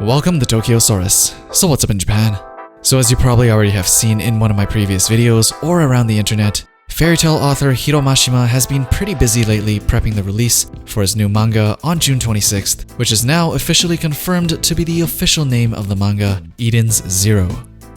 Welcome to Tokyosaurus. So what's up in Japan? So as you probably already have seen in one of my previous videos or around the internet, Fairy Tail author Hiro Mashima has been pretty busy lately prepping the release for his new manga on June 26th, which is now officially confirmed to be the official name of the manga, Eden's Zero.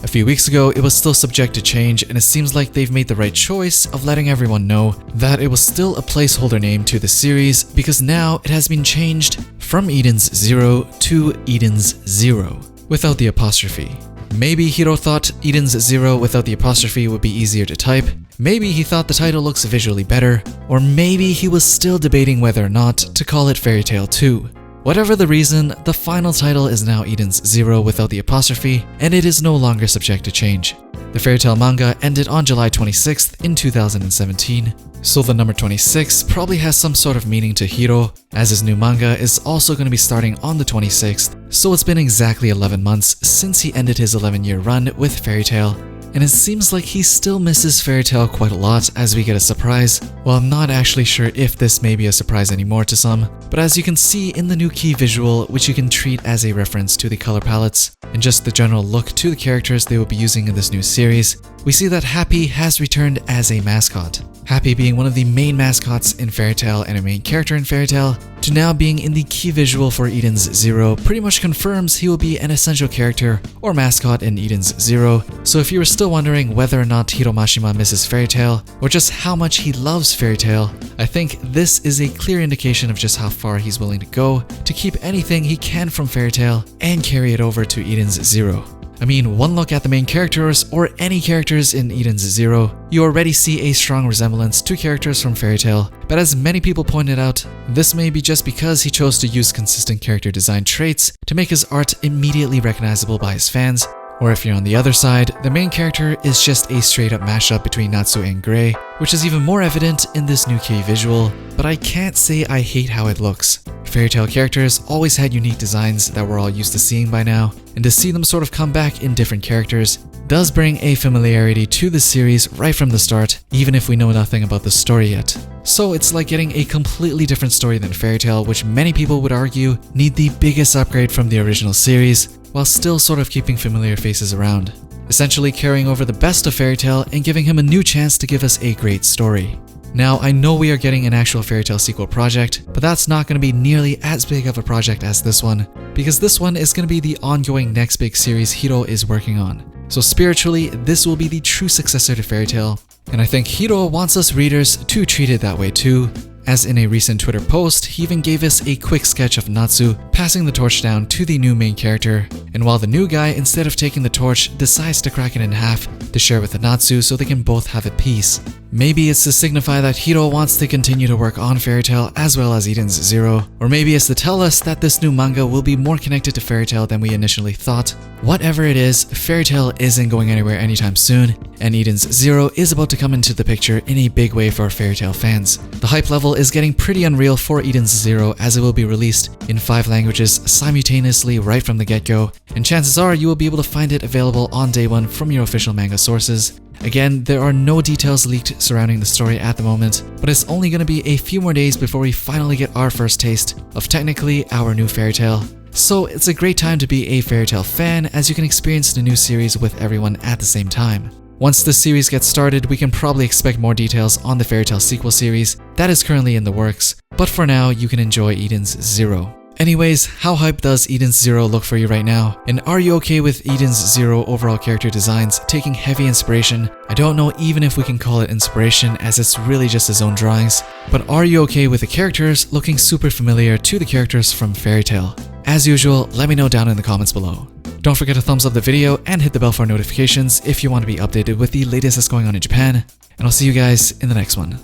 A few weeks ago, it was still subject to change, and it seems like they've made the right choice of letting everyone know that it was still a placeholder name to the series because now it has been changed from Eden's Zero to Eden's Zero, without the apostrophe. Maybe Hiro thought Eden's Zero without the apostrophe would be easier to type, maybe he thought the title looks visually better, or maybe he was still debating whether or not to call it Fairy Tail 2. Whatever the reason, the final title is now Eden's Zero without the apostrophe, and it is no longer subject to change. The Fairy Tail manga ended on July 26th in 2017, so the number 26 probably has some sort of meaning to Hiro, as his new manga is also going to be starting on the 26th, so it's been exactly 11 months since he ended his 11-year run with Fairy Tail. And it seems like he still misses Fairy Tail quite a lot as we get a surprise. Well, I'm not actually sure if this may be a surprise anymore to some, but as you can see in the new key visual, which you can treat as a reference to the color palettes, and just the general look to the characters they will be using in this new series, we see that Happy has returned as a mascot. Happy being one of the main mascots in Fairy Tail and a main character in Fairy Tail, to now being in the key visual for Eden's Zero pretty much confirms he will be an essential character or mascot in Eden's Zero. So if you were still wondering whether or not Hiro Mashima misses Fairy Tail, or just how much he loves Fairy Tail, I think this is a clear indication of just how far he's willing to go to keep anything he can from Fairy Tail and carry it over to Eden's Zero. I mean, one look at the main characters or any characters in Eden's Zero, you already see a strong resemblance to characters from Fairy Tail, but as many people pointed out, this may be just because he chose to use consistent character design traits to make his art immediately recognizable by his fans, or if you're on the other side, the main character is just a straight up mashup between Natsu and Grey, which is even more evident in this new key visual, but I can't say I hate how it looks. Fairy Tail characters always had unique designs that we're all used to seeing by now, and to see them sort of come back in different characters does bring a familiarity to the series right from the start, even if we know nothing about the story yet. So it's like getting a completely different story than Fairy Tail, which many people would argue need the biggest upgrade from the original series, while still sort of keeping familiar faces around. Essentially carrying over the best of Fairy Tail and giving him a new chance to give us a great story. Now, I know we are getting an actual Fairy Tail sequel project, but that's not going to be nearly as big of a project as this one, because this one is going to be the ongoing next big series Hiro is working on. So spiritually, this will be the true successor to Fairy Tail, and I think Hiro wants us readers to treat it that way too, as in a recent Twitter post, he even gave us a quick sketch of Natsu passing the torch down to the new main character, and while the new guy, instead of taking the torch, decides to crack it in half to share with the Natsu so they can both have a piece. Maybe it's to signify that Hiro wants to continue to work on Fairy Tail as well as Eden's Zero, or maybe it's to tell us that this new manga will be more connected to Fairy Tail than we initially thought. Whatever it is, Fairy Tail isn't going anywhere anytime soon, and Eden's Zero is about to come into the picture in a big way for Fairy Tail fans. The hype level is getting pretty unreal for Eden's Zero, as it will be released in 5 languages simultaneously right from the get-go, and chances are you will be able to find it available on day one from your official manga sources. Again, there are no details leaked surrounding the story at the moment, but it's only going to be a few more days before we finally get our first taste of technically our new Fairy Tail. So it's a great time to be a Fairy Tail fan, as you can experience the new series with everyone at the same time. Once the series gets started, we can probably expect more details on the Fairy Tail sequel series that is currently in the works, but for now you can enjoy Eden's Zero. Anyways, how hype does Eden's Zero look for you right now? And are you okay with Eden's Zero overall character designs taking heavy inspiration? I don't know even if we can call it inspiration, as it's really just his own drawings, but are you okay with the characters looking super familiar to the characters from Fairy Tail? As usual, let me know down in the comments below. Don't forget to thumbs up the video and hit the bell for notifications if you want to be updated with the latest that's going on in Japan, and I'll see you guys in the next one.